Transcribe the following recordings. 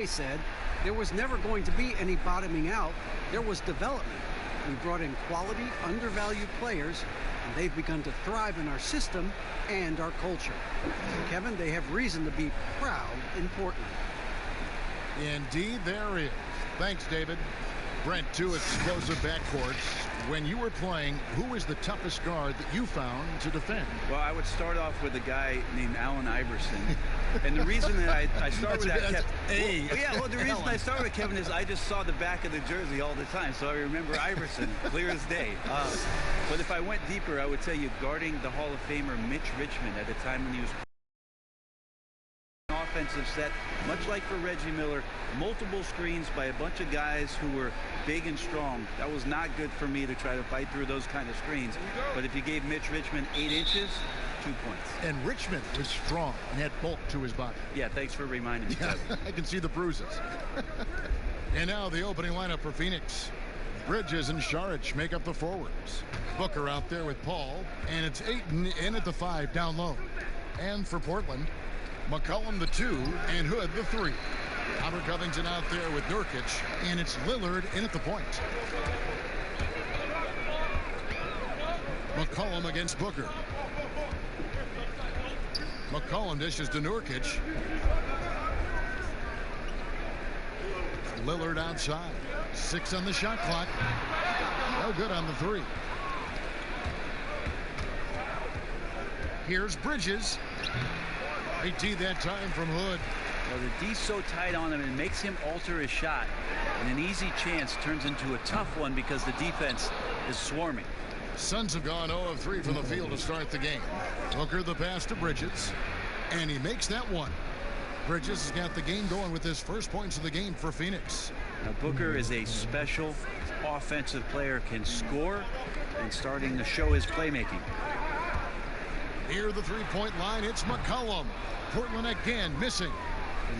They said there was never going to be any bottoming out. There was development. We brought in quality, undervalued players, and they've begun to thrive in our system and our culture. Kevin, they have reason to be proud in Portland. Indeed, there is. Thanks, David. Brent, two explosive backcourts. When you were playing, who was the toughest guard that you found to defend? Well, I would start off with a guy named Allen Iverson. And the reason that I start with that, the reason I start with Kevin is I just saw the back of the jersey all the time, so I remember Iverson clear as day. But if I went deeper, I would tell you guarding the Hall of Famer Mitch Richmond at a time when he was offensive set, much like for Reggie Miller, multiple screens by a bunch of guys who were big and strong. That was not good for me to try to fight through those kind of screens. But if you gave Mitch Richmond 8 inches, 2 points. And Richmond was strong and had bulk to his body. Yeah, thanks for reminding me. Yeah, I can see the bruises. And now the opening lineup for Phoenix. Bridges and Saric make up the forwards. Booker out there with Paul, and it's Ayton in at the 5 down low. And for Portland, McCollum the 2 and Hood the 3. Robert Covington out there with Nurkic, and it's Lillard in at the point. McCollum against Booker. McCollum dishes to Nurkic. Lillard outside. 6 on the shot clock. No good on the 3. Here's Bridges. Great D that time from Hood. Well, the D's so tight on him, it makes him alter his shot. And an easy chance turns into a tough one because the defense is swarming. Suns have gone 0 of 3 from the field to start the game. Booker the pass to Bridges. And he makes that one. Bridges has got the game going with his first points of the game for Phoenix. Now, Booker is a special offensive player, can score, and starting to show his playmaking. Near the three-point line, it's McCollum. Portland again missing.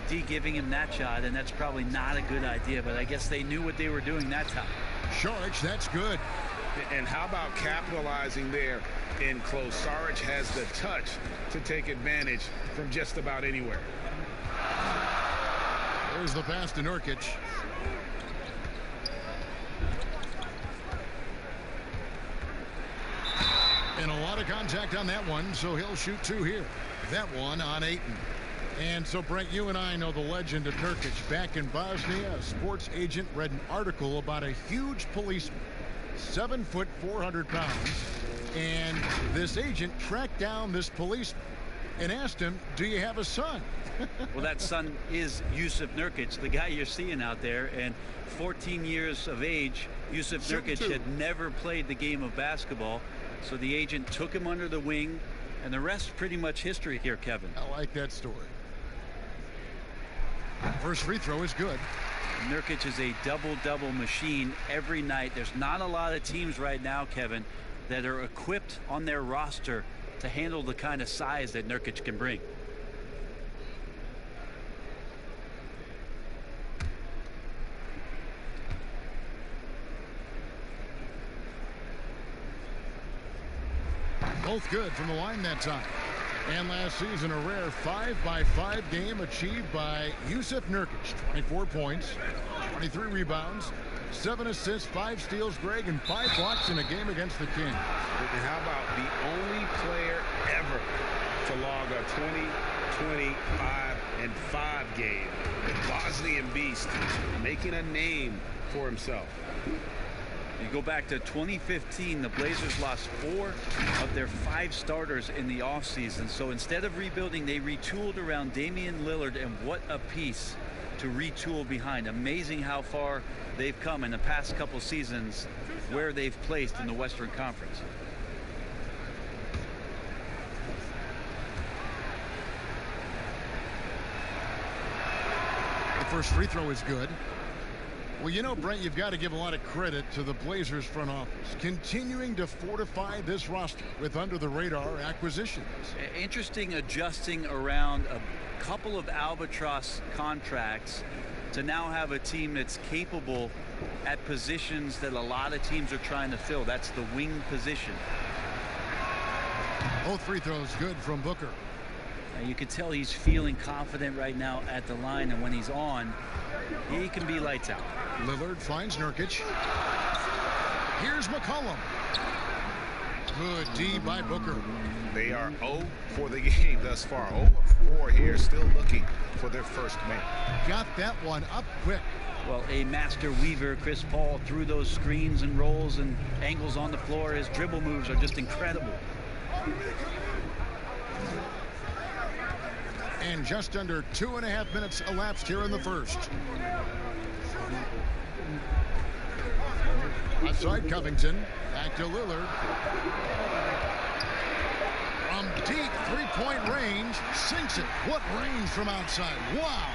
The D giving him that shot, and that's probably not a good idea, but I guess they knew what they were doing that time. Saric, that's good. And how about capitalizing there in close? Saric has the touch to take advantage from just about anywhere. There's the pass to Nurkic. And a lot of contact on that one, so he'll shoot 2 here. That one on Ayton. And so, Brent, you and I know the legend of Nurkic. Back in Bosnia, a sports agent read an article about a huge policeman, 7 foot 400 pounds. And this agent tracked down this policeman and asked him, do you have a son? Well, that son is Jusuf Nurkic, the guy you're seeing out there. And 14 years of age, Jusuf Nurkic had never played the game of basketball. So the agent took him under the wing, and the rest pretty much history here, Kevin. I like that story. First free throw is good. Nurkic is a double-double machine every night. There's not a lot of teams right now, Kevin, that are equipped on their roster to handle the kind of size that Nurkic can bring. Both good from the line that time. And last season, a rare 5-by-5 game achieved by Jusuf Nurkic. 24 points, 23 rebounds, 7 assists, 5 steals, Greg, and 5 blocks in a game against the Kings. And how about the only player ever to log a 20, 25, and 5 game? The Bosnian Beast making a name for himself. You go back to 2015, the Blazers lost 4 of their 5 starters in the offseason. So instead of rebuilding, they retooled around Damian Lillard, and what a piece to retool behind. Amazing how far they've come in the past couple seasons, where they've placed in the Western Conference. The first free throw is good. Well, you know, Brent, you've got to give a lot of credit to the Blazers front office, continuing to fortify this roster with under-the-radar acquisitions. Interesting adjusting around a couple of albatross contracts to now have a team that's capable at positions that a lot of teams are trying to fill. That's the wing position. Both free throws good from Booker. You could tell he's feeling confident right now at the line, and when he's on, he can be lights out. Lillard finds Nurkic. Here's McCollum. Good D by Booker. They are 0 for the game thus far. 0 of 4 here, still looking for their first make. Got that one up quick. Well, a master weaver, Chris Paul, through those screens and rolls and angles on the floor. His dribble moves are just incredible. And just under 2.5 minutes elapsed here in the first. Outside Covington. Back to Lillard. From deep three-point range. Sinks it. What range from outside. Wow.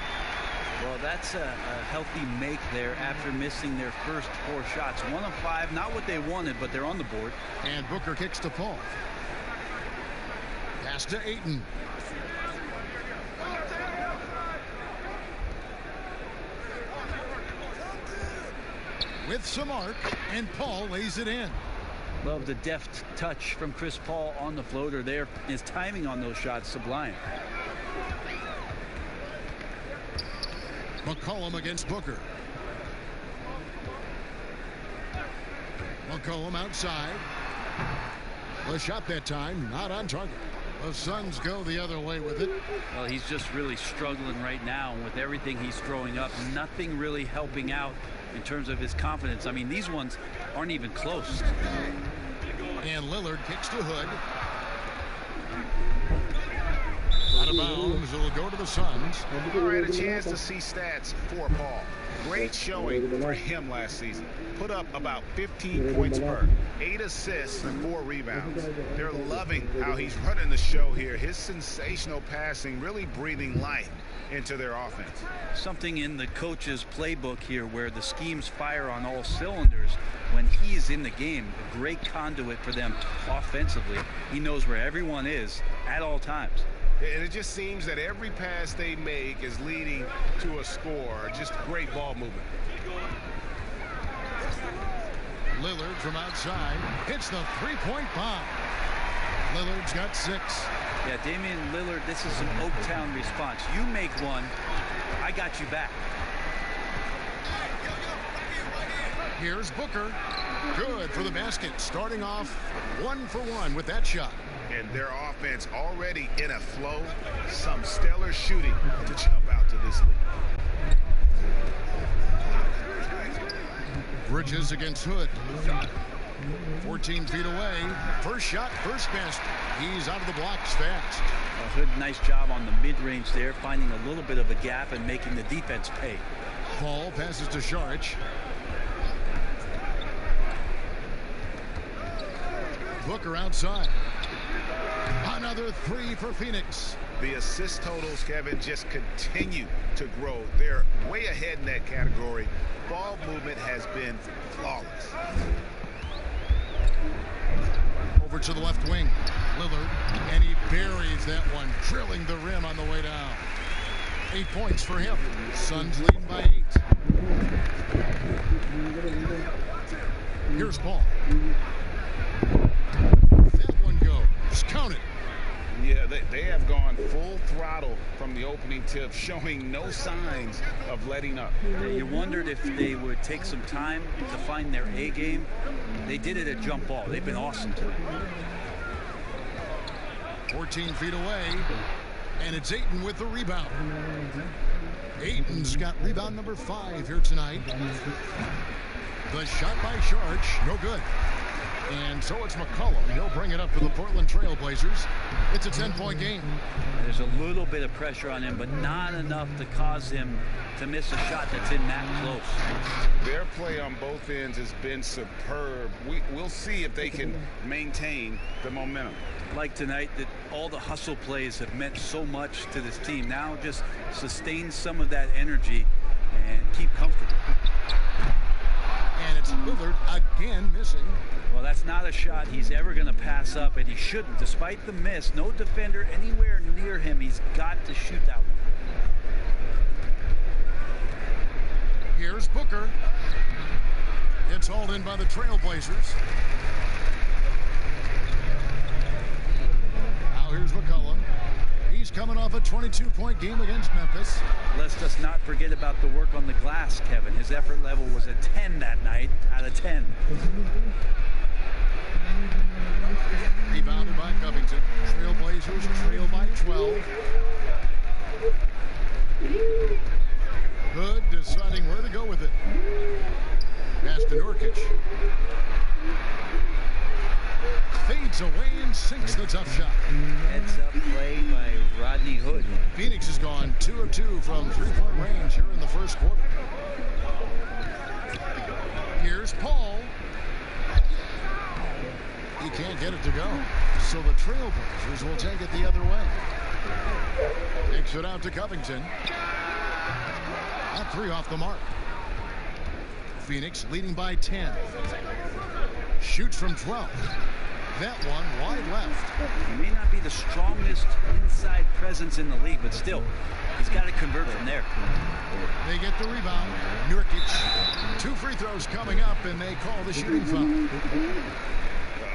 Well, that's a healthy make there after missing their first 4 shots. 1 of 5. Not what they wanted, but they're on the board. And Booker kicks to Paul. Pass to Ayton. With some arc, and Paul lays it in. Love the deft touch from Chris Paul on the floater there. His timing on those shots sublime. McCollum against Booker. McCollum outside. The shot that time not on target. The Suns go the other way with it. Well, he's just really struggling right now with everything he's throwing up. Nothing really helping out in terms of his confidence. I mean, these ones aren't even close. And Lillard kicks to Hood. Out of bounds. It'll go to the Suns. All right, a chance to see stats for Paul. Great showing for him last season. Put up about 15 points per, 8 assists and 4 rebounds. They're loving how he's running the show here. His sensational passing really breathing life into their offense. Something in the coach's playbook here where the schemes fire on all cylinders when he is in the game. A great conduit for them offensively. He knows where everyone is at all times. And it just seems that every pass they make is leading to a score. Just great ball movement. Lillard from outside hits the three-point bomb. Lillard's got 6. Yeah, Damian Lillard, this is some Oaktown response. You make one, I got you back. Here's Booker. Good for the basket. Starting off 1 for 1 with that shot. And their offense already in a flow. Some stellar shooting to jump out to this lead. Bridges against Hood. 14 feet away. First shot, first best. He's out of the blocks fast. Hood, nice job on the mid-range there, finding a little bit of a gap and making the defense pay. Paul passes to Saric. Booker outside. Another 3 for Phoenix. The assist totals, Kevin, just continue to grow. They're way ahead in that category. Ball movement has been flawless. Over to the left wing. Lillard, and he buries that one, drilling the rim on the way down. 8 points for him. Suns leading by 8. Here's Paul. That one goes. Count it. Yeah, they have gone full throttle from the opening tip, showing no signs of letting up. Yeah, you wondered if they would take some time to find their A game. They did it at jump ball. They've been awesome tonight. 14 feet away, and it's Ayton with the rebound. Ayton's got rebound number 5 here tonight. The shot by Saric, no good. And so it's McCollum. He'll bring it up for the Portland Trailblazers. It's a 10-point game. There's a little bit of pressure on him, but not enough to cause him to miss a shot that's in that close. Their play on both ends has been superb. We'll see if they can maintain the momentum. Like tonight, that all the hustle plays have meant so much to this team. Now just sustain some of that energy and keep comfortable. And it's Lillard again missing. Well, that's not a shot he's ever going to pass up, and he shouldn't. Despite the miss, no defender anywhere near him. He's got to shoot that one. Here's Booker. It's hauled in by the Trailblazers. Now here's McCollum. He's coming off a 22-point game against Memphis. Let's just not forget about the work on the glass, Kevin. His effort level was a 10 that night out of 10. Rebounded by Covington. Trailblazers trail by 12. Hood deciding where to go with it. Pass to Nurkic. Fades away and sinks the tough shot. Heads up play by Rodney Hood. Phoenix has gone 2 of 2 from three-point range here in the first quarter. Here's Paul. He can't get it to go. So the Trailblazers will take it the other way. Takes it out to Covington. That 3 off the mark. Phoenix leading by 10. Shoots from 12. That one wide left. He may not be the strongest inside presence in the league, but still, he's got to convert from there. They get the rebound. Nurkic. 2 free throws coming up, and they call the shooting foul.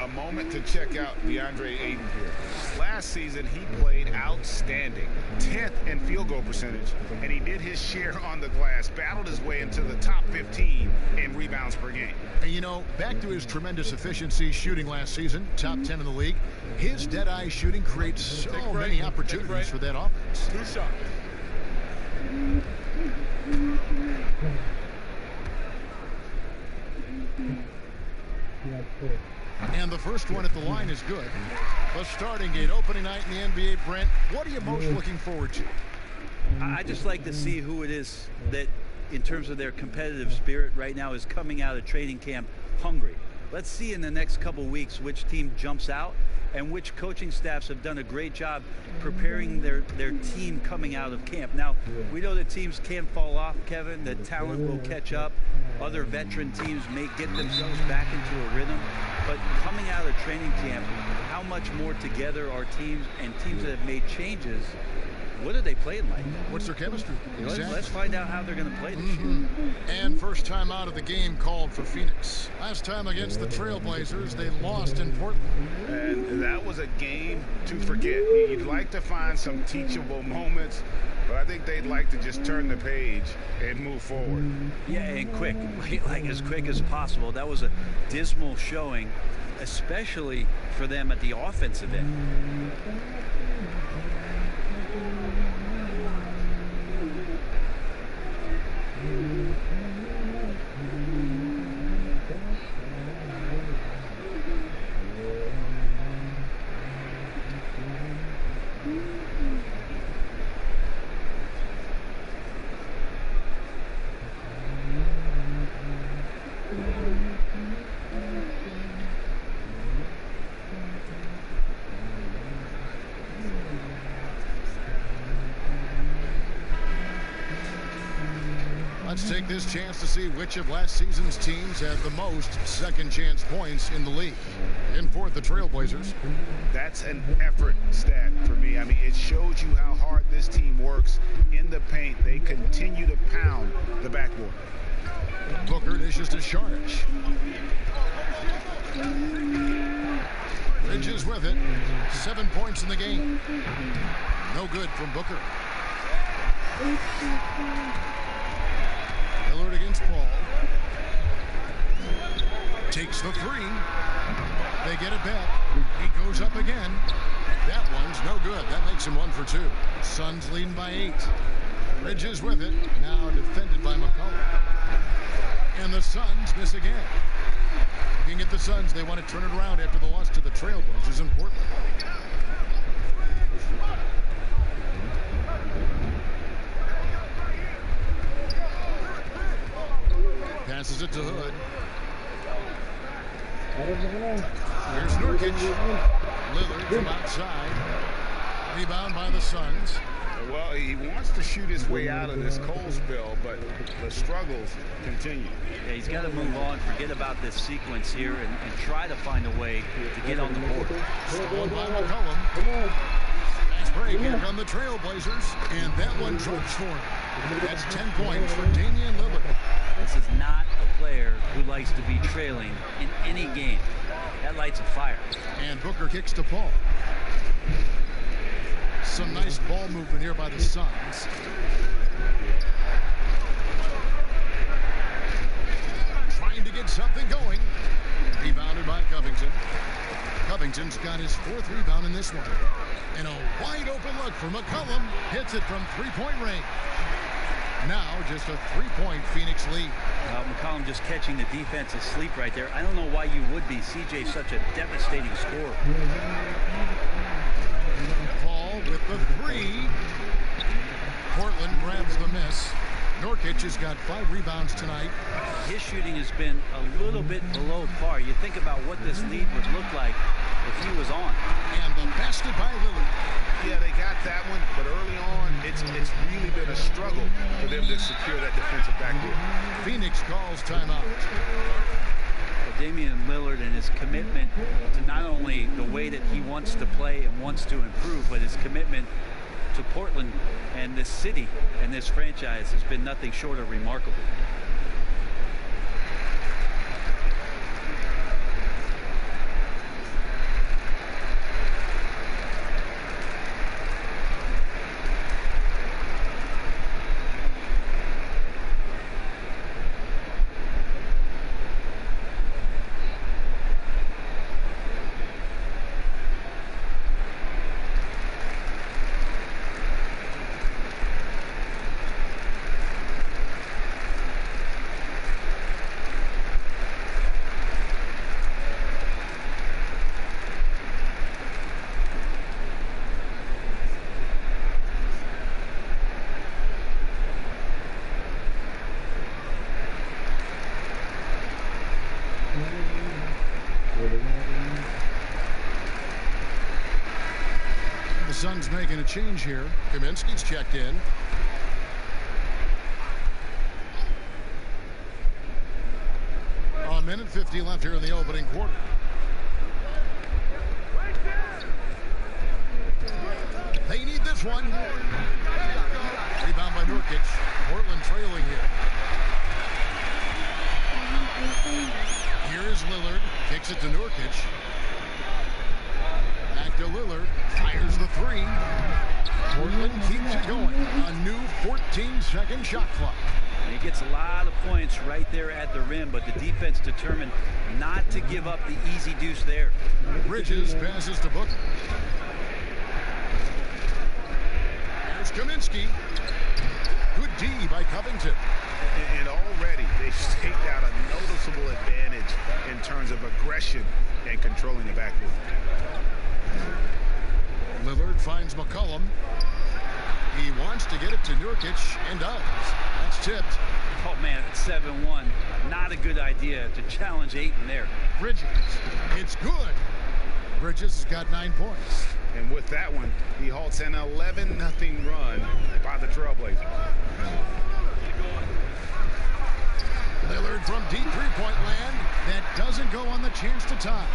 A moment to check out DeAndre Ayton here. Last season, he played outstanding. 10th in field goal percentage, and he did his share on the glass, battled his way into the top 15 in rebounds per game. And you know, back to his tremendous efficiency shooting last season, top 10 in the league, his dead-eye shooting creates so many opportunities for that offense. 2 shots. And the first one at the line is good. The starting gate, opening night in the NBA, Brent. What are you most looking forward to? I just like to see who it is that, in terms of their competitive spirit right now, is coming out of training camp hungry. Let's see in the next couple weeks which team jumps out and which coaching staffs have done a great job preparing their team coming out of camp. Now, we know that teams can fall off, Kevin. The talent will catch up. Other veteran teams may get themselves back into a rhythm. But coming out of training camp, how much more together are teams and teams that have made changes? What are they playing like? What's their chemistry? Exactly. Let's find out how they're going to play this year. And first time out of the game called for Phoenix. Last time against the Trailblazers, they lost in Portland. And that was a game to forget. You'd like to find some teachable moments, but I think they'd like to just turn the page and move forward. Yeah, and quick, like as quick as possible. That was a dismal showing, especially for them at the offensive end. Let's take this chance to see which of last season's teams had the most second chance points in the league. In fourth, the Trailblazers. That's an effort stat for me. I mean, it shows you how hard this team works in the paint. They continue to pound the backboard. Booker dishes to Sharnish. Bridges with it. 7 points in the game. No good from Booker. Lillard against Paul. Takes the 3. They get it back. He goes up again. That one's no good. That makes him 1 for 2. Suns leading by 8. Bridges with it. Now defended by McCollum. And the Suns miss again. Looking at the Suns, they want to turn it around after the loss to the Trailblazers in Portland. Passes it to Hood. Here's Nurkic. Lillard from outside. Rebound by the Suns. Well, he wants to shoot his way out of this cold spell, but the struggles continue. Yeah, he's got to move on, forget about this sequence here, and try to find a way to get on the board. Stolen by McCollum. Nice break. Here come the Trailblazers, and that one drops for him. That's 10 points for Damian Lillard. This is not a player who likes to be trailing in any game. That lights a fire. And Booker kicks to Paul. Some nice ball movement here by the Suns. Trying to get something going. Rebounded by Covington. Covington's got his 4th rebound in this one. And a wide open look for McCollum. Hits it from 3-point range. Now just a 3-point Phoenix lead. McCollum just catching the defense asleep right there. I don't know why you would be. CJ's such a devastating scorer. Paul with the 3. Portland grabs the miss. Nurkic has got 5 rebounds tonight. His shooting has been a little bit below par. You think about what this lead would look like if he was on. And the basket by Lillard. Yeah, they got that one, but early on, it's really been a struggle for them to secure that defensive backboard. Phoenix calls timeout. Damian Lillard and his commitment to not only the way that he wants to play and wants to improve, but his commitment to Portland and this city and this franchise has been nothing short of remarkable. The Suns making a change here. Kaminsky's checked in. A minute 50 left here in the opening quarter. They need this one. Rebound by Nurkic. Portland trailing here. Here's Lillard. Kicks it to Nurkic. Back to Lillard. Fires the 3. Portland keeps it going. A new 14-second shot clock. And he gets a lot of points right there at the rim, but the defense determined not to give up the easy deuce there. Bridges passes to Booker. Here's Kaminsky. Good D by Covington. And already they've staked out a noticeable advantage in terms of aggression and controlling the backboard. Lillard finds McCollum. He wants to get it to Nurkic and does. That's tipped. Oh man, it's 7-1. Not a good idea to challenge Ayton there. Bridges. It's good. Bridges has got 9 points. And with that one, he halts an 11-0 run by the Trailblazers. Lillard from deep 3-point land. That doesn't go on the chance to tie.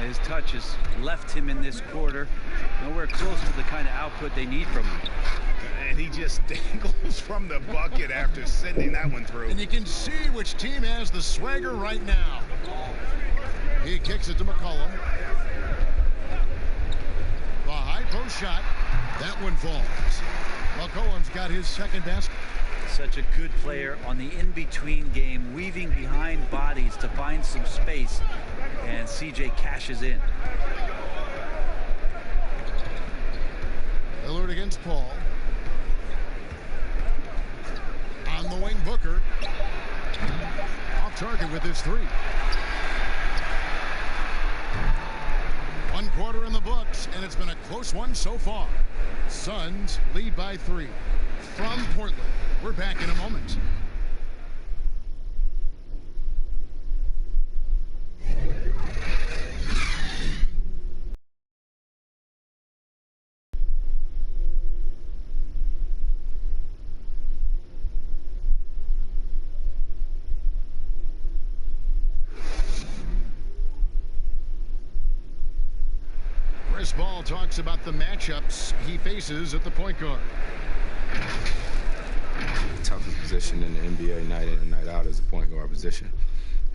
His touch has left him in this quarter. Nowhere close to the kind of output they need from him. And he just dangles from the bucket after sending that one through. And you can see which team has the swagger right now. He kicks it to McCollum. The high post shot. That one falls. McCollum's got his 2nd basket. Such a good player on the in-between game, weaving behind bodies to find some space, and CJ cashes in. Lillard against Paul. On the wing, Booker. Off target with his 3. 1 quarter in the books, and it's been a close one so far. Suns lead by 3. From Portland, we're back in a moment. Chris Ball talks about the matchups he faces at the point guard. Toughest position in the NBA night in and night out is the point guard position.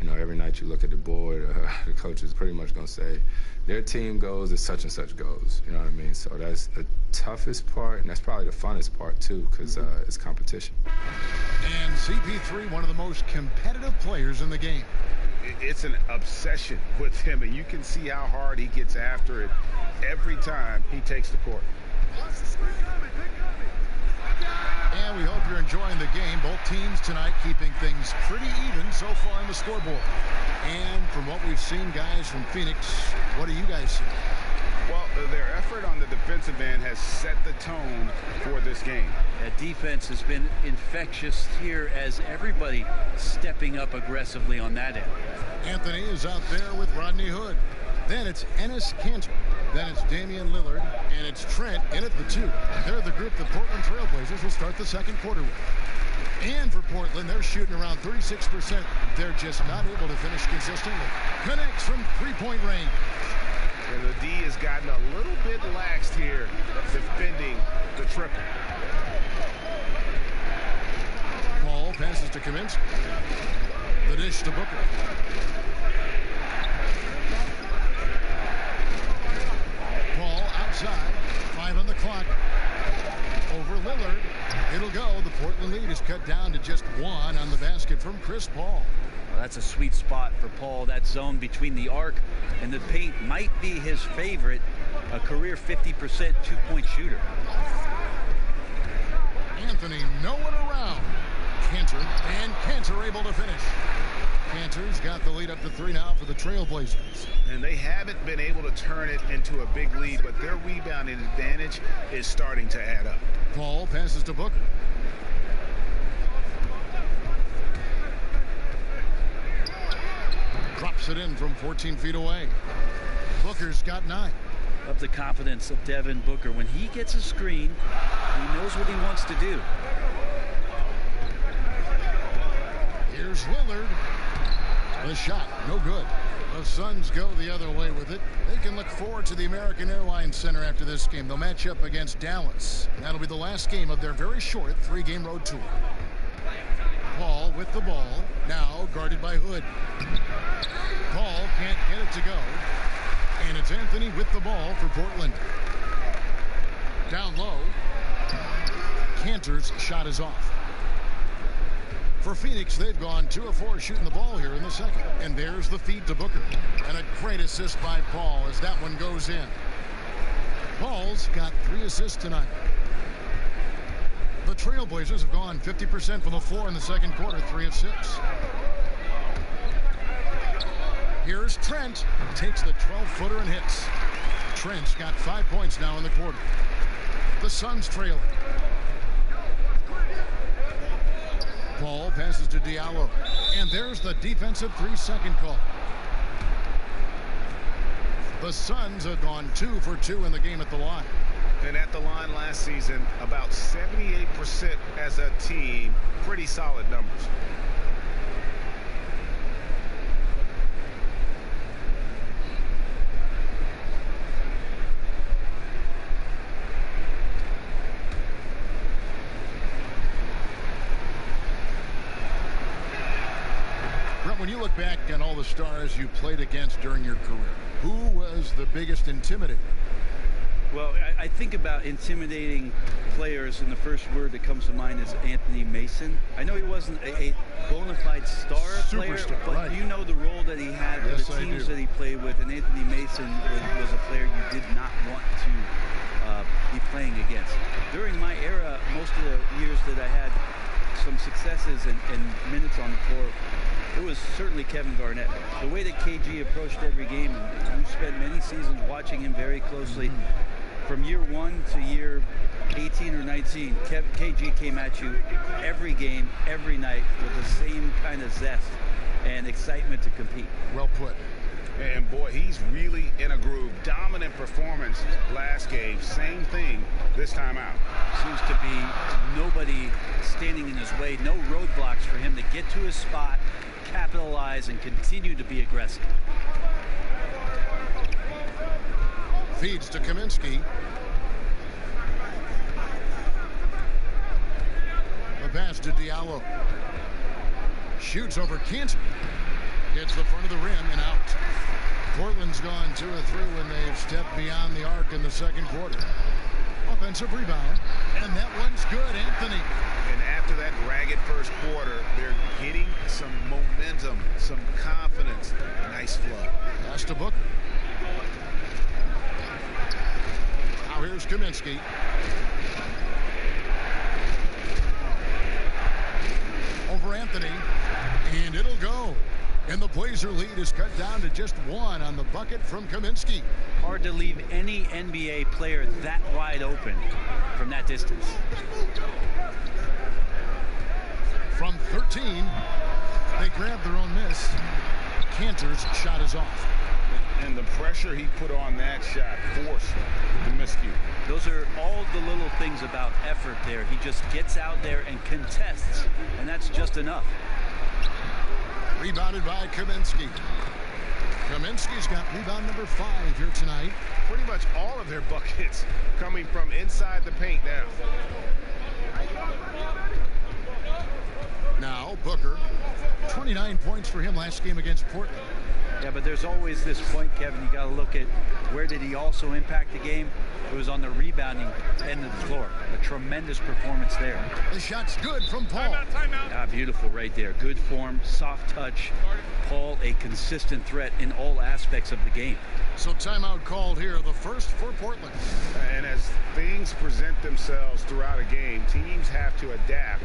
You know, every night you look at the board, the coach is pretty much going to say, their team goes as such and such goes. You know what I mean? So that's the toughest part, and that's probably the funnest part, too, because it's competition. And CP3, one of the most competitive players in the game. It's an obsession with him, and you can see how hard he gets after it every time he takes the court. And we hope you're enjoying the game. Both teams tonight keeping things pretty even so far on the scoreboard. And from what we've seen, guys, from Phoenix, what do you guys see? Well, their effort on the defensive end has set the tone for this game. That defense has been infectious here as everybody stepping up aggressively on that end. Anthony is out there with Rodney Hood. Then it's Enes Kanter. Then it's Damian Lillard. And it's Trent in at the 2. They're the group the Portland Trailblazers will start the second quarter with. And for Portland, they're shooting around 36%. They're just not able to finish consistently. Connects from three-point range. And the D has gotten a little bit laxed here defending the triple. Paul passes to Kaminsky. The dish to Booker. Paul outside. 5 on the clock. Over Lillard. It'll go. The Portland lead is cut down to just 1 on the basket from Chris Paul. Well, that's a sweet spot for Paul. That zone between the arc and the paint might be his favorite. A career 50% two-point shooter. Anthony nowhere around. Kanter, and Kanter able to finish. Kanter's got the lead up to 3 now for the Trailblazers. And they haven't been able to turn it into a big lead, but their rebounding advantage is starting to add up. Paul passes to Booker. Drops it in from 14 feet away. Booker's got 9. Love the confidence of Devin Booker. When he gets a screen, he knows what he wants to do. Here's Lillard. The shot, no good. The Suns go the other way with it. They can look forward to the American Airlines Center after this game. They'll match up against Dallas. That'll be the last game of their very short 3-game road tour. Paul with the ball, now guarded by Hood. Paul can't get it to go. And it's Anthony with the ball for Portland. Down low. Kanter's shot is off. For Phoenix, they've gone 2 of 4 shooting the ball here in the second. And there's the feed to Booker. And a great assist by Paul as that one goes in. Paul's got 3 assists tonight. The Trailblazers have gone 50% from the floor in the second quarter, 3 of 6. Here's Trent. Takes the 12-footer and hits. Trent's got 5 points now in the quarter. The Suns trailing. Paul passes to Diallo. And there's the defensive 3-second call. The Suns have gone 2 for 2 in the game at the line. And at the line last season, about 78% as a team. Pretty solid numbers. When you look back on all the stars you played against during your career, who was the biggest intimidator? Well, I think about intimidating players, and the first word that comes to mind is Anthony Mason. I know he wasn't a bona fide star player, but right. You know the role that he had for the teams that he played with, and Anthony Mason was a player you did not want to be playing against. During my era, most of the years that I had some successes and minutes on the floor, it was certainly Kevin Garnett. The way that KG approached every game, and you spent many seasons watching him very closely. From year 1 to year 18 or 19, KG came at you every game, every night with the same kind of zest and excitement to compete. Well put. And boy, he's really in a groove. Dominant performance last game. Same thing this time out. Seems to be nobody standing in his way. No roadblocks for him to get to his spot, capitalize, and continue to be aggressive. Feeds to Kaminsky. The pass to Diallo. Shoots over Kanter. Hits the front of the rim and out. Portland's gone 2 of 3 when they've stepped beyond the arc in the second quarter. Offensive rebound, and that one's good, Anthony. And after that ragged first quarter, they're getting some momentum, some confidence. Nice flow. Pass to Booker. Now here's Kaminsky. Over Anthony, and it'll go. And the Blazer lead is cut down to just 1 on the bucket from Kaminsky. Hard to leave any NBA player that wide open from that distance. From 13, they grabbed their own miss. Cantor's shot is off. And the pressure he put on that shot forced the miscue. Those are all the little things about effort there. He just gets out there and contests, and that's just enough. Rebounded by Kaminsky. Kaminsky's got rebound number 5 here tonight. Pretty much all of their buckets coming from inside the paint now. Now Booker, 29 points for him last game against Portland. Yeah, but there's always this point, Kevin. You got to look at where did he also impact the game. It was on the rebounding end of the floor. A tremendous performance there. The shot's good from Paul. Timeout. Ah, beautiful right there. Good form, soft touch. Paul, a consistent threat in all aspects of the game. So timeout called here, the first for Portland. And as things present themselves throughout a game, teams have to adapt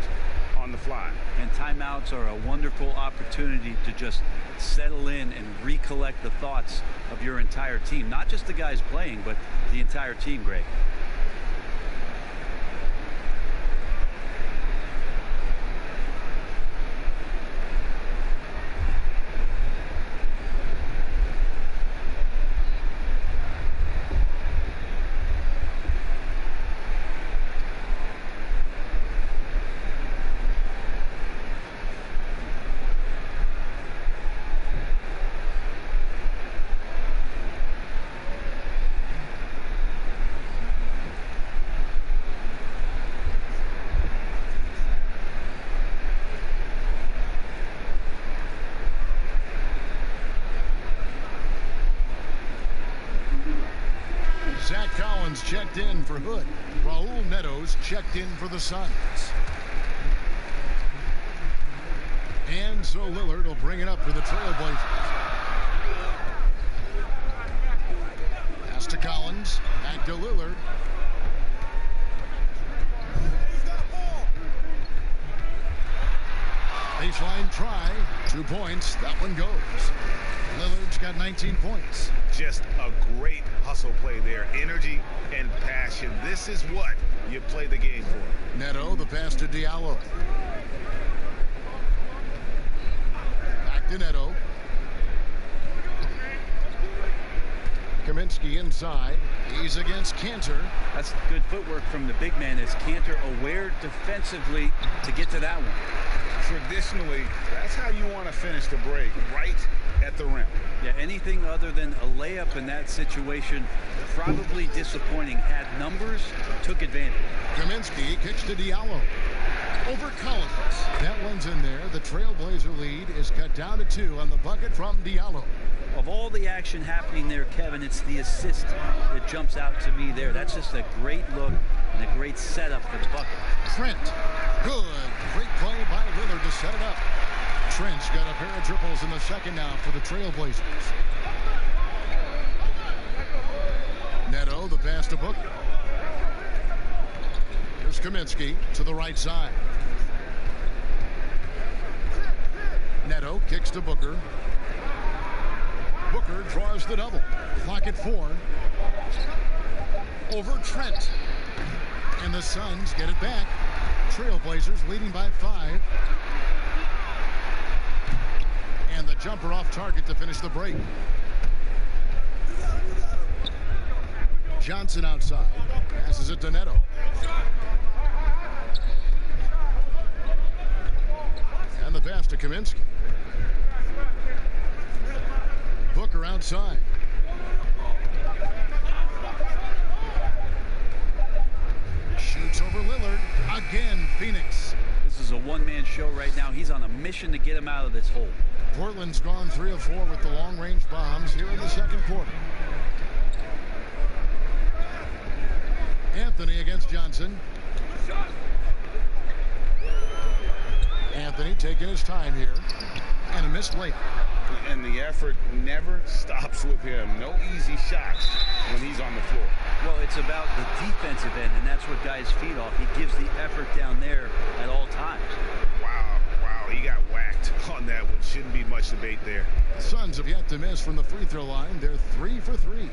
on the fly. And timeouts are a wonderful opportunity to just settle in and recollect the thoughts of your entire team. Not just the guys playing, but the entire team, Greg. Checked in for Hood. Raul Neto's checked in for the Suns. And so Lillard will bring it up for the Trailblazers. Pass to Collins. Back to Lillard. Baseline try. 2 points. That one goes. Lillard's got 19 points. Just a great hustle play there. Energy and passion. This is what you play the game for. Neto, the pass to Diallo. Back to Neto. Kaminsky inside. He's against Cantor. That's good footwork from the big man as Cantor aware defensively to get to that one. Traditionally, that's how you want to finish the break, right at the rim. Yeah, anything other than a layup in that situation, probably disappointing. Had numbers, took advantage. Kaminsky kicks to Diallo. Over Collins. That one's in there. The Trailblazer lead is cut down to 2 on the bucket from Diallo. Of all the action happening there, Kevin, it's the assist that jumps out to me there. That's just a great look and a great setup for the bucket. Trent. Good. Great play by Lillard to set it up. Trent's got a pair of triples in the second now for the Trailblazers. Neto, the pass to Booker. Here's Kaminsky to the right side. Neto kicks to Booker. Booker draws the double. Clock at 4. Over Trent. And the Suns get it back. Trailblazers leading by 5. And the jumper off target to finish the break. Johnson outside. Passes it to Neto. And the pass to Kaminsky. Booker outside. Shoots over Lillard. Again, Phoenix. This is a one-man show right now. He's on a mission to get him out of this hole. Portland's gone 3 of 4 with the long-range bombs here in the second quarter. Anthony against Johnson. Anthony taking his time here. And a missed layup. And the effort never stops with him. No easy shots when he's on the floor. Well, it's about the defensive end, and that's what guys feed off. He gives the effort down there at all times. Wow, he got whacked on that one. Shouldn't be much debate there. Suns have yet to miss from the free throw line. They're 3 for 3.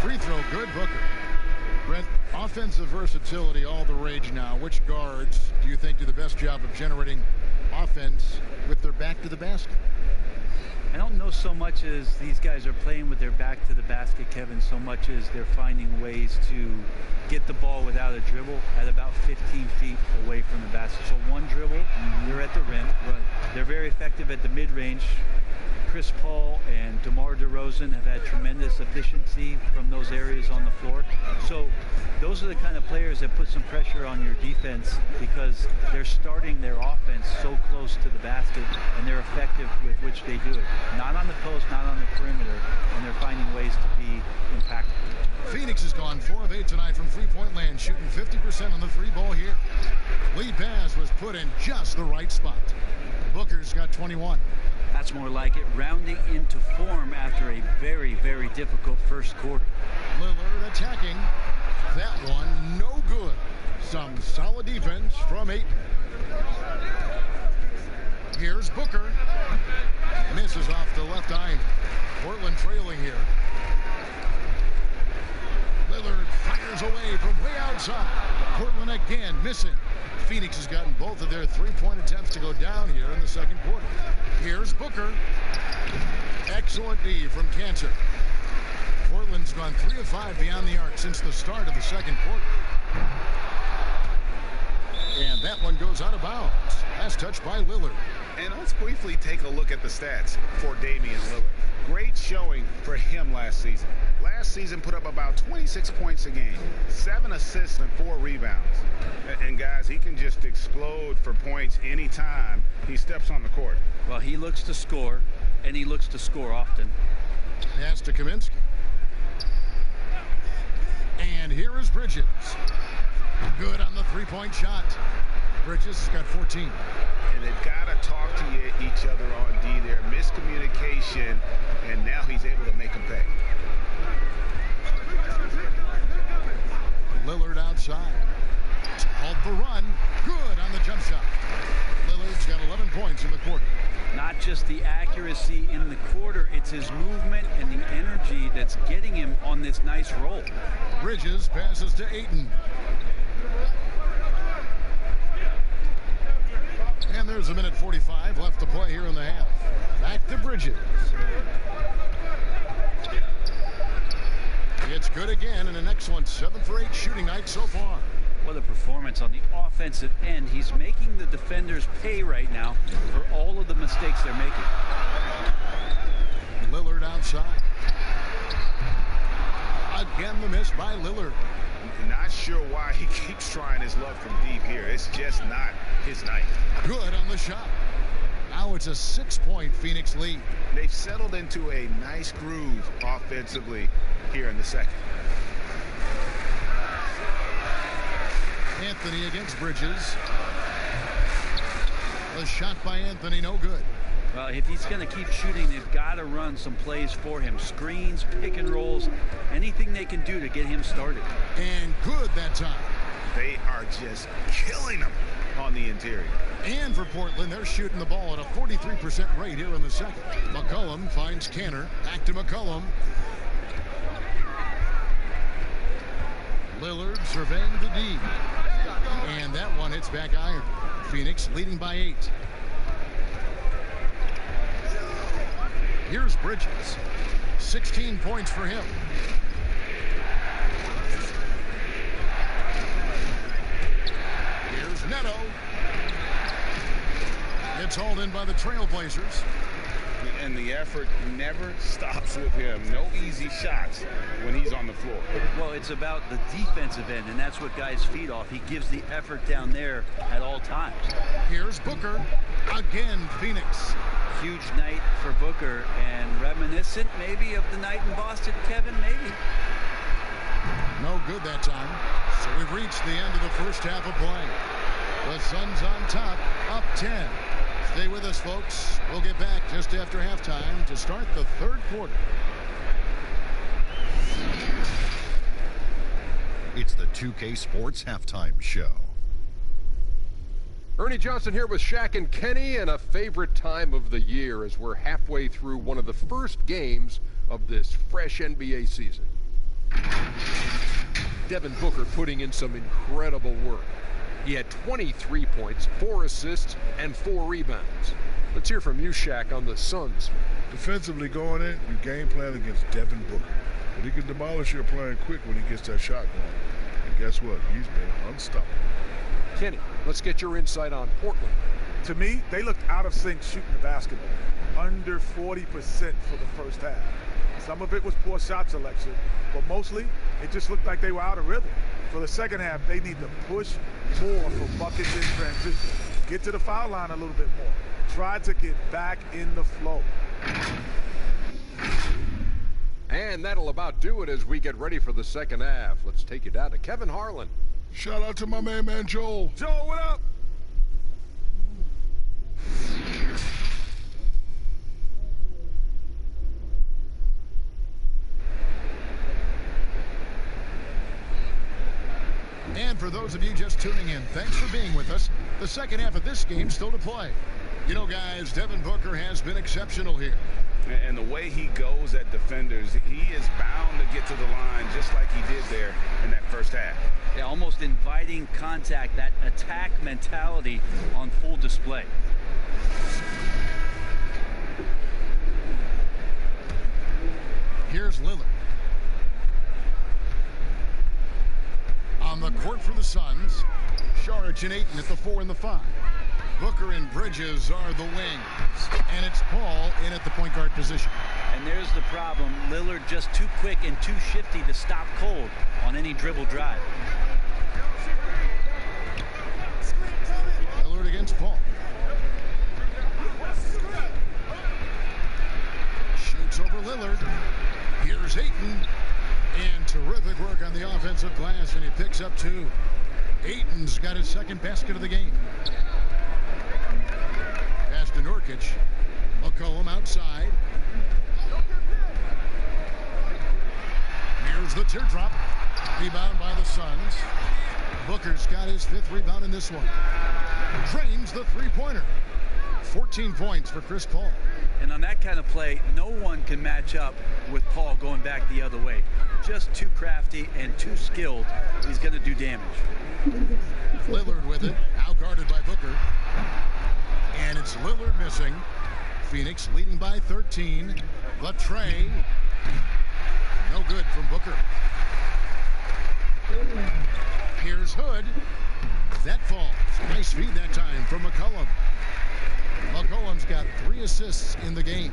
Free throw good, Booker. Brent, offensive versatility all the rage now. Which guards do you think do the best job of generating offense with their back to the basket? I don't know so much as these guys are playing with their back to the basket, Kevin, so much as they're finding ways to get the ball without a dribble at about 15 feet away from the basket. So one dribble, you're at the rim. Right. They're very effective at the mid-range. Chris Paul and DeMar DeRozan have had tremendous efficiency from those areas on the floor. So those are the kind of players that put some pressure on your defense because they're starting their offense so close to the basket and they're effective with which they do it. Not on the post, not on the perimeter, and they're finding ways to be impactful. Phoenix has gone 4 of 8 tonight from three-point land, shooting 50% on the free ball here. Lead pass was put in just the right spot. Booker's got 21. That's more like it, rounding into form after a very, very difficult first quarter. Lillard attacking. That one no good. Some solid defense from Ayton. Here's Booker. Misses off the left eye. Portland trailing here. Lillard fires away from way outside. Portland again missing. Phoenix has gotten both of their three-point attempts to go down here in the second quarter. Here's Booker. Excellent D from Cantor. Portland's gone 3 of 5 beyond the arc since the start of the second quarter. And that one goes out of bounds. Last touch by Lillard. And let's briefly take a look at the stats for Damian Lillard. Great showing for him last season. Last season put up about 26 points a game, 7 assists and 4 rebounds. And guys, he can just explode for points anytime he steps on the court. Well, he looks to score, and he looks to score often. Pass to Kaminsky. And here is Bridges. Good on the three-point shot. Bridges has got 14. And they've got to talk to each other on D there. Miscommunication, and now he's able to make them pay. Lillard outside. To halt the run. Good on the jump shot. Lillard's got 11 points in the quarter. Not just the accuracy in the quarter, it's his movement and the energy that's getting him on this nice roll. Bridges passes to Ayton. And there's a minute 45 left to play here in the half. Back to Bridges. It's good again, and an excellent 7 for 8 shooting night so far. What a performance on the offensive end. He's making the defenders pay right now for all of the mistakes they're making. Lillard outside. Again, the miss by Lillard. Not sure why he keeps trying his luck from deep here. It's just not his night. Good on the shot. Now it's a 6-point Phoenix lead. They've settled into a nice groove offensively here in the second. Anthony against Bridges. The shot by Anthony, no good. Well, if he's going to keep shooting, they've got to run some plays for him. Screens, pick and rolls, anything they can do to get him started. And good that time. They are just killing them on the interior. And for Portland, they're shooting the ball at a 43% rate here in the second. McCollum finds Cantor. Back to McCollum. Lillard surveying the D. And that one hits back iron. Phoenix leading by 8. Here's Bridges. 16 points for him. It's hauled in by the Trailblazers. And the effort never stops with him. No easy shots when he's on the floor. Well, it's about the defensive end, and that's what guys feed off. He gives the effort down there at all times. Here's Booker. Again, Phoenix. Huge night for Booker, and reminiscent maybe of the night in Boston, Kevin, maybe. No good that time. So we've reached the end of the first half of play. The Suns on top, up 10. Stay with us, folks. We'll get back just after halftime to start the third quarter. It's the 2K Sports Halftime Show. Ernie Johnson here with Shaq and Kenny, and a favorite time of the year as we're halfway through one of the first games of this fresh NBA season. Devin Booker putting in some incredible work. He had 23 points, 4 assists, and 4 rebounds. Let's hear from you, Shaq, on the Suns. Defensively going in, you game plan against Devin Booker. But he can demolish your playing quick when he gets that shot going. And guess what? He's been unstoppable. Kenny, let's get your insight on Portland. To me, they looked out of sync shooting the basketball. Under 40% for the first half. Some of it was poor shot selection, but mostly it just looked like they were out of rhythm. For the second half, they need to push more for buckets in transition. Get to the foul line a little bit more. Try to get back in the flow. And that'll about do it as we get ready for the second half. Let's take you down to Kevin Harlan. Shout out to my man Joel. Joel, what up? And for those of you just tuning in, thanks for being with us. The second half of this game still to play. You know, guys, Devin Booker has been exceptional here. And the way he goes at defenders, he is bound to get to the line just like he did there in that first half. Yeah, almost inviting contact, that attack mentality on full display. Here's Lillard. On the court for the Suns, Saric and Ayton at the 4 and the 5. Booker and Bridges are the wings. And it's Paul in at the point guard position. And there's the problem. Lillard just too quick and too shifty to stop cold on any dribble drive. Lillard against Paul. Shoots over Lillard. Here's Ayton. And terrific work on the offensive glass, and he picks up 2. Ayton's got his second basket of the game. Pass to Nurkic. McCollum outside. Here's the teardrop. Rebound by the Suns. Booker's got his 5th rebound in this one. Drains the three-pointer. 14 points for Chris Paul. And on that kind of play, no one can match up with Paul going back the other way. Just too crafty and too skilled. He's going to do damage. Lillard with it, out guarded by Booker. And it's Lillard missing. Phoenix leading by 13. The tray. No good from Booker. Here's Hood. That falls. Nice feed that time from McCollum. McCollum's got 3 assists in the game.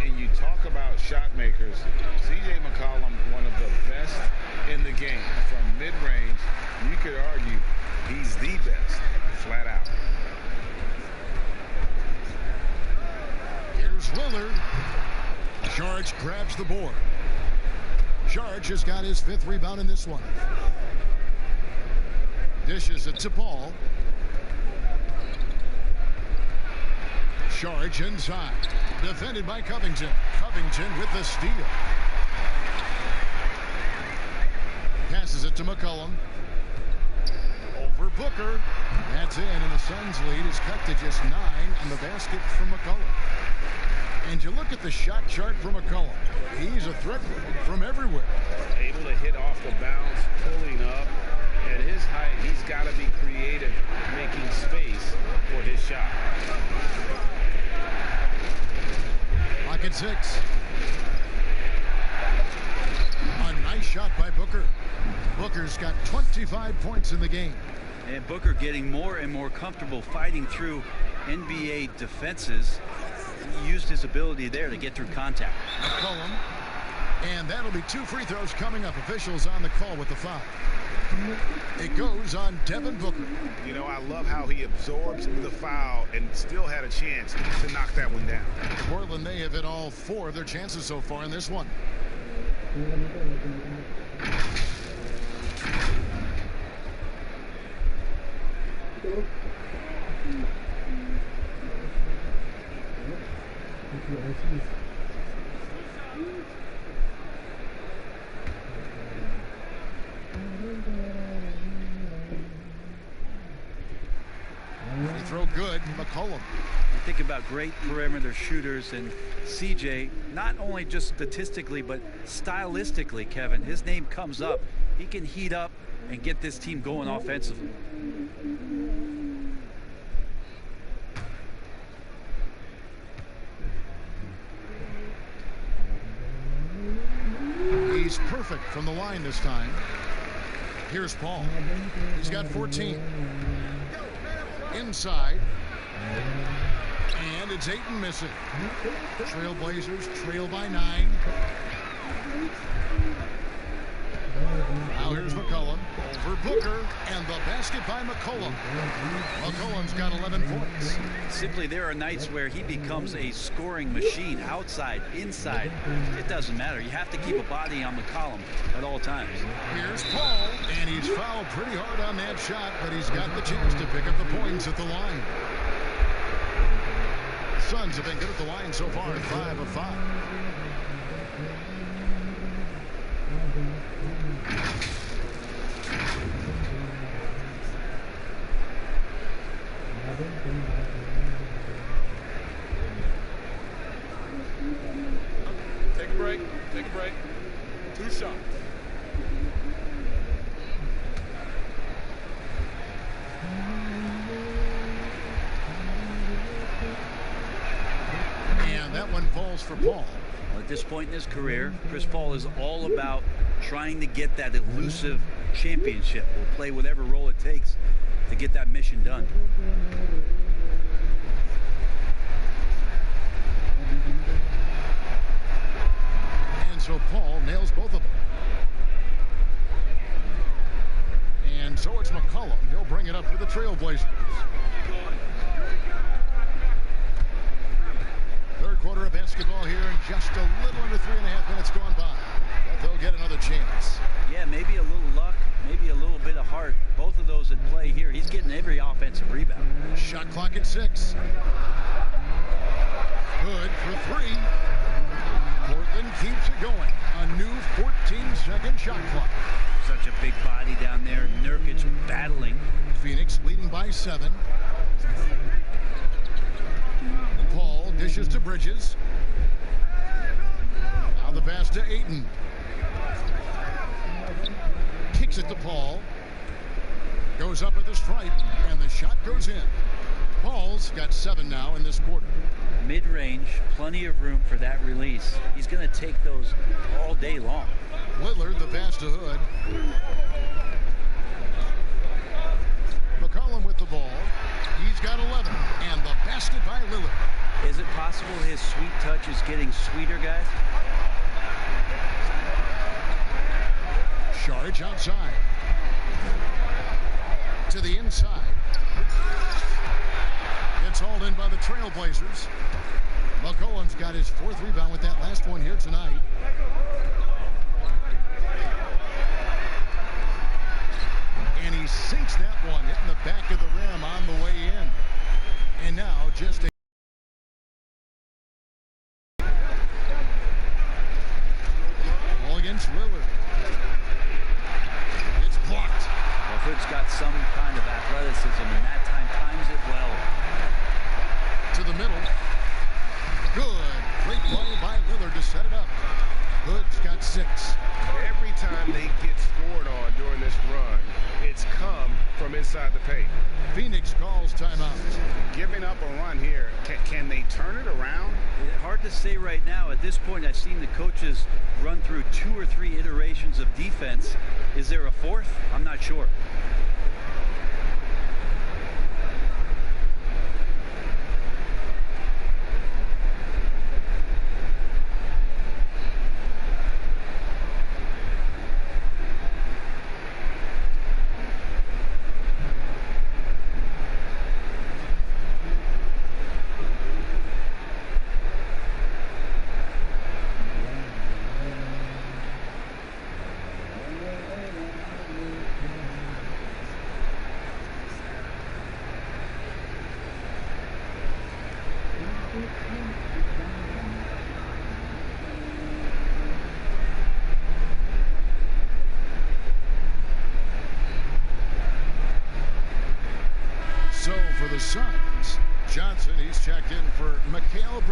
And you talk about shot makers. C.J. McCollum, one of the best in the game. From mid-range, you could argue he's the best, flat out. Here's Lillard. Saric grabs the board. Saric has got his 5th rebound in this one. Dishes it to Paul. Saric inside. Defended by Covington. Covington with the steal. Passes it to McCollum. Over Booker. That's in, and the Suns lead is cut to just 9 on the basket from McCollum. And you look at the shot chart for McCollum. He's a threat from everywhere. Able to hit off the bounce, pulling up. At his height, he's got to be creative, making space for his shot. Lock at 6. A nice shot by Booker. Booker's got 25 points in the game. And Booker getting more and more comfortable fighting through NBA defenses. He used his ability there to get through contact. McCollum. And that'll be 2 free throws coming up. Officials on the call with the foul. It goes on Devin Booker. You know, I love how he absorbs the foul and still had a chance to knock that one down. Portland, they have hit all 4 of their chances so far in this one. Free throw good, McCollum. You think about great perimeter shooters, and CJ, not only just statistically, but stylistically, Kevin, his name comes up. He can heat up and get this team going offensively. He's perfect from the line this time. Here's Paul. He's got 14. Inside. And it's Ayton missing. Trailblazers trail by 9. Now here's McCollum over Booker, and the basket by McCollum. McCollum's got 11 points. Simply, there are nights where he becomes a scoring machine, outside, inside. It doesn't matter. You have to keep a body on McCollum at all times. Here's Paul, and he's fouled pretty hard on that shot, but he's got the chance to pick up the points at the line. Suns have been good at the line so far, 5 of 5. Take a break. Take a break. 2 shots. And that one falls for Paul. At this point in his career, Chris Paul is all about trying to get that elusive championship. Will play whatever role it takes to get that mission done. And so Paul nails both of them. And so it's McCollum. He'll bring it up for the Trailblazers. Third quarter of basketball here, and just a little under 3.5 minutes gone by. But they'll get another chance. Yeah, maybe a little luck, maybe a little bit of heart. Both of those at play here. He's getting every offensive rebound. Shot clock at 6. Good for 3. Portland keeps it going. A new 14-second shot clock. Such a big body down there. Nurkic battling. Phoenix leading by 7. Paul dishes to Bridges. Now the pass to Ayton. Kicks it to Paul. Goes up at the stripe, and the shot goes in. Paul's got 7 now in this quarter. Mid-range, plenty of room for that release. He's going to take those all day long. Lillard, the pass to Hood. McCollum with the ball. He's got 11, and the basket by Lillard. Is it possible his sweet touch is getting sweeter, guys? Sharge outside. To the inside. It's hauled in by the Trailblazers. McCollum's got his 4th rebound with that last one here tonight. And he sinks that one, hitting the back of the rim on the way in. And now just a ball against Lillard. It's blocked. Well, Hood's got some kind of athleticism, and that time times it well. To the middle. Good. Great play by Lillard to set it up. Hood's got 6. Every time they get scored on during this run, it's come from inside the paint. Phoenix calls timeout. Giving up a run here, can they turn it around? Hard to say right now. At this point, I've seen the coaches run through 2 or 3 iterations of defense. Is there a 4th? I'm not sure.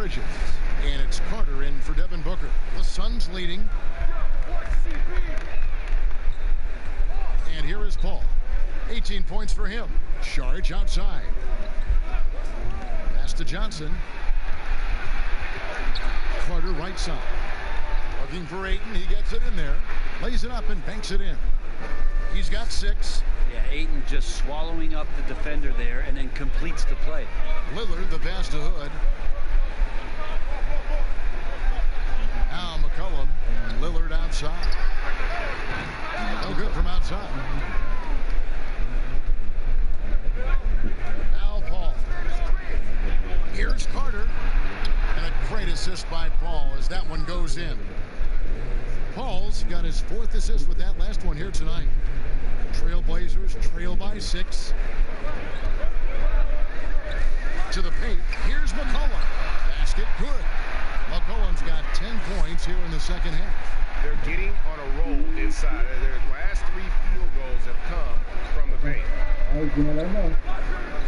Charges. And it's Carter in for Devin Booker. The Suns leading. And here is Paul. 18 points for him. Charge outside. Pass to Johnson. Carter right side. Looking for Ayton. He gets it in there. Lays it up and banks it in. He's got 6. Yeah, Ayton just swallowing up the defender there and then completes the play. Lillard the pass to Hood. Now McCollum. Lillard outside. No good from outside. Now Paul. Here's Carter. And a great assist by Paul as that one goes in. Paul's got his 4th assist with that last one here tonight. Trailblazers trail by 6. To the paint. Here's McCollum. Basket good. McCollum's got 10 points here in the second half. They're getting on a roll inside. Their last 3 field goals have come from the paint.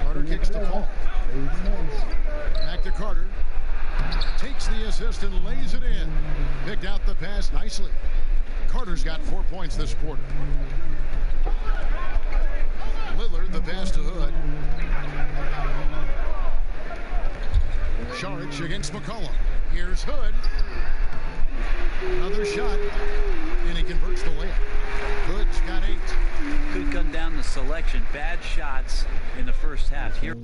Carter kicks to Paul. Back to Carter. Takes the assist and lays it in. Picked out the pass nicely. Carter's got 4 points this quarter. Lillard the pass to Hood. Charge against McCollum. Here's Hood. Another shot. And he converts the layup. Hood's got 8. Could come down to selection. Bad shots in the first half. Here.